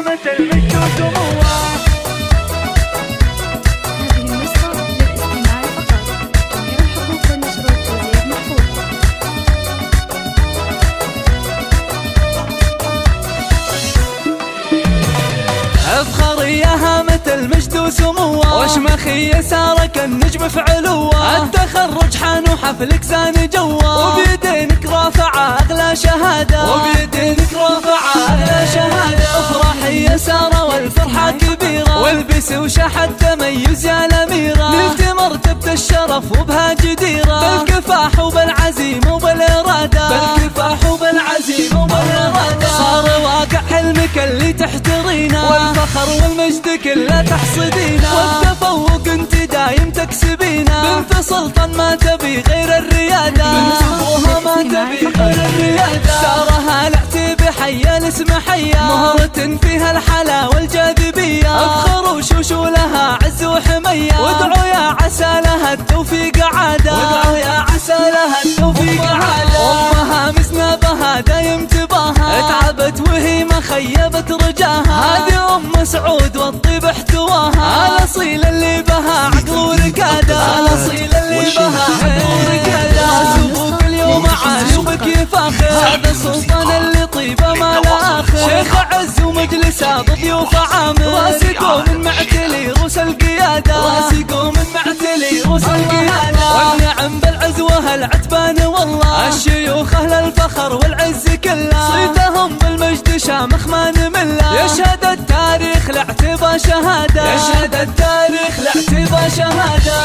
مثل المجد وسموه. هذه النسخة للاستماع فقط. جميع الحقوق والنشر والتوزيع محفوظة. افخر مثل مجد وسموه، وشمخي سارك النجم في علوه. التخرج حان وحفلك زان جوه، وبيدينك رافعه اغلى شهاده، وبيدينك رافعه اغلى شهاده. افرحي يا ساره والفرحه كبيره، والبسي وشحت تميز يا الاميره. نلت مرتبه الشرف وبها جديره، بالكفاح وبالعزيمه وبالاراده، بالكفاح وبالعزيمه وبالاراده. صار واقع حلمك اللي تحترينه، والفخر والمجد كله تحصدينه، والتفوق انت دايم تكسبينه. بنت سلطان ما تبي غير الرياده، بنت ابوها ما تبي غير الرياده. ساره هالعتي بحيا الاسم حيا، مهرة فيها الحلا والجاذبيه. افخر وشوش لها عز وحميه، وادعوا يا عسى لها التوفيق عاده، وادعوا يا عسى لها التوفيق عاده. امها مسنبها دايم تباها، تعبت وهي ما خيبت رجاها. هذه ام سعود والطيب احتواها، الاصيل اللي بها عقل وركاده، الاصيل اللي بها عقل وركاده. سبوك اليوم عاشوبك يفاخر، هذا السلطان اللي طيبه ما لا اخر. شيخ عز ومجلسه بضيوف عامر، راسي قوم معتلي روس القياده، راسي قوم معتلي روس القياده. والنعم بالعز وهالعتبان والله، الشيوخ اهل الفخر والعز كله، صيتهم بالمجد شامخ ما نمله. يشهد التاريخ لاعتبى شهاده، يشهد التاريخ لاعتبى شهاده.